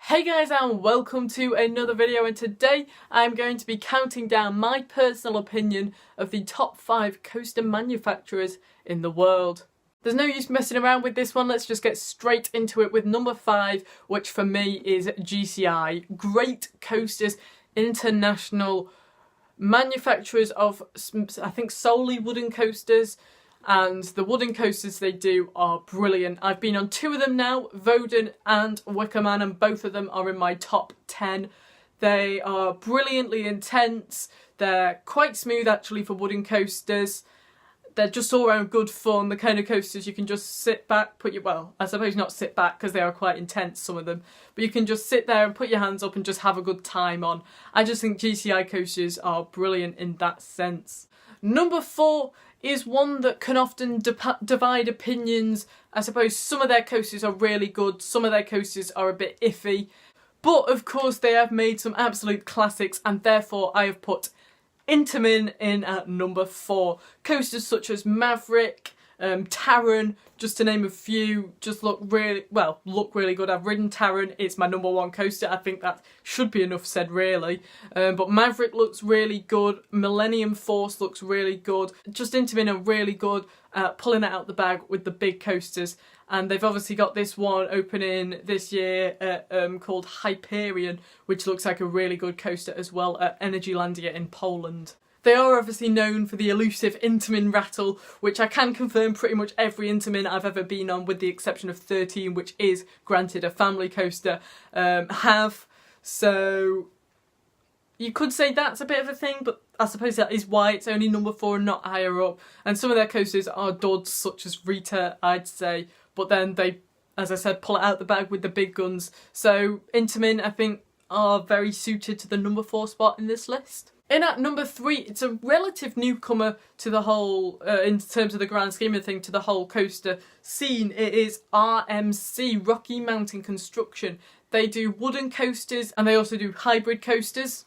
Hey guys, and welcome to another video, and today I'm going to be counting down my personal opinion of the top 5 coaster manufacturers in the world. There's no use messing around with this one, let's just get straight into it with number 5, which for me is GCI. Great Coasters International, manufacturers of, I think, solely wooden coasters. And the wooden coasters they do are brilliant. I've been on 2 of them now, Voden and Wicker Man, and both of them are in my top 10. They are brilliantly intense. They're quite smooth actually for wooden coasters. They're just all around good fun, the kind of coasters you can just sit back, well, I suppose not sit back because they are quite intense, some of them, but you can just sit there and put your hands up and just have a good time on. I just think GCI coasters are brilliant in that sense. Number 4 is one that can often divide opinions. I suppose some of their coasters are really good, some of their coasters are a bit iffy, but of course they have made some absolute classics, and therefore I have put Intamin in at number 4. Coasters such as Maverick, Taron, just to name a few, just look really good. I've ridden Taron, it's my number 1 coaster. I think that should be enough said really. But Maverick looks really good, Millennium Force looks really good. Just Intamin are really good at pulling it out the bag with the big coasters. And they've obviously got this one opening this year called Hyperion, which looks like a really good coaster as well at Energylandia in Poland. They are obviously known for the elusive Intamin rattle, which I can confirm pretty much every Intamin I've ever been on, with the exception of 13, which is granted a family coaster, have. So you could say that's a bit of a thing, but I suppose that is why it's only number 4 and not higher up. And some of their coasters are duds, such as Rita, I'd say, but then they, as I said, pull it out the bag with the big guns. So Intamin, I think, are very suited to the number 4 spot in this list. In at number 3, it's a relative newcomer to the whole, in terms of the grand scheme of things, to the whole coaster scene. It is RMC, Rocky Mountain Construction. They do wooden coasters and they also do hybrid coasters.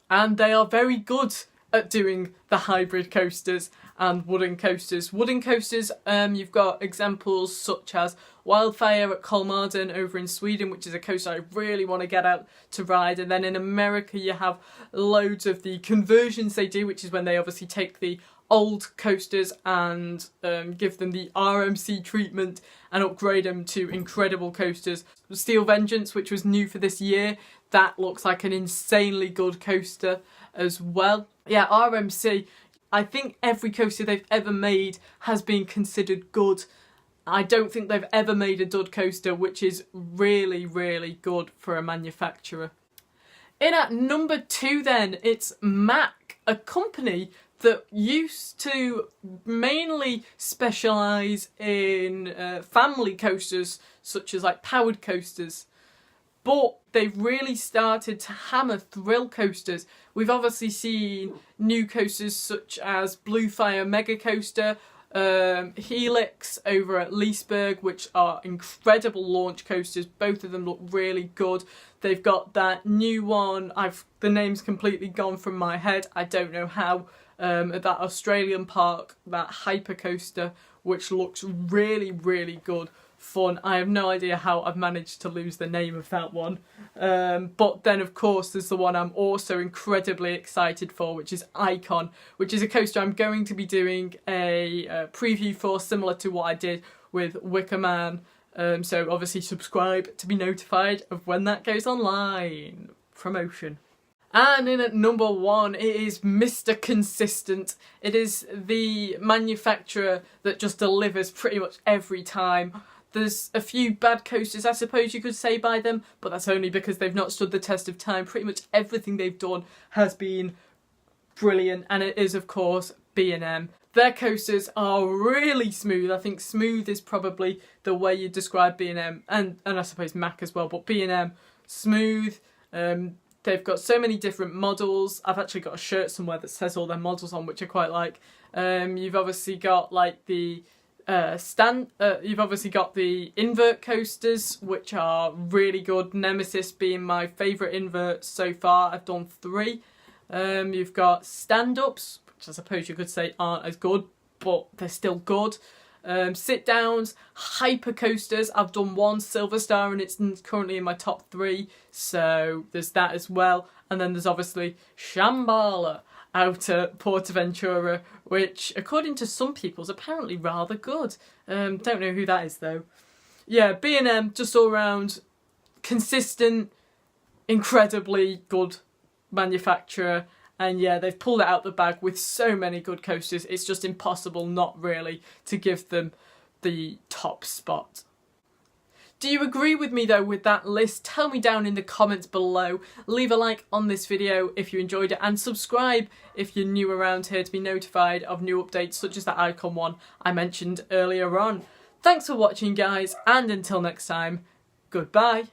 And they are very good at doing the hybrid coasters and wooden coasters. Wooden coasters, you've got examples such as Wildfire at Kolmården over in Sweden, which is a coaster I really want to get out to ride. And then in America you have loads of the conversions they do, which is when they obviously take the old coasters and give them the RMC treatment and upgrade them to incredible coasters. Steel Vengeance, which was new for this year, that looks like an insanely good coaster as well. Yeah, RMC, I think every coaster they've ever made has been considered good. I don't think they've ever made a dud coaster, which is really, really good for a manufacturer. In at number 2 then, it's Mack, a company that used to mainly specialise in family coasters, such as like powered coasters. But they've really started to hammer thrill coasters. We've obviously seen new coasters such as Blue Fire Mega Coaster, Helix over at Leesburg, which are incredible launch coasters. Both of them look really good. They've got that new one, the name's completely gone from my head, I don't know how, at that Australian park, that Hyper Coaster, which looks really, really good. Fun. I have no idea how I've managed to lose the name of that one. But then of course there's the one I'm also incredibly excited for, which is Icon, which is a coaster I'm going to be doing a preview for, similar to what I did with Wicker Man. So obviously subscribe to be notified of when that goes online. Promotion. And in at number 1, it is Mr. Consistent. It is the manufacturer that just delivers pretty much every time. There's a few bad coasters, I suppose you could say, by them, but that's only because they've not stood the test of time. Pretty much everything they've done has been brilliant, and it is, of course, B&M. Their coasters are really smooth. I think smooth is probably the way you describe B&M, and I suppose Mack as well, but B&M, smooth. They've got so many different models. I've actually got a shirt somewhere that says all their models on, which I quite like. You've obviously got like the you've obviously got the invert coasters, which are really good. Nemesis being my favourite invert so far. I've done 3. You've got stand-ups, which I suppose you could say aren't as good, but they're still good. Sit downs, hyper coasters. I've done one Silver Star and it's currently in my top 3, so there's that as well. And then there's obviously Shambhala out at Portaventura, which according to some people is apparently rather good. Don't know who that is though. Yeah, B&M just all round consistent, incredibly good manufacturer. And yeah, they've pulled it out the bag with so many good coasters. It's just impossible not really to give them the top spot. Do you agree with me though with that list? Tell me down in the comments below. Leave a like on this video if you enjoyed it and subscribe if you're new around here to be notified of new updates such as that icon one I mentioned earlier on. Thanks for watching guys, and until next time, goodbye.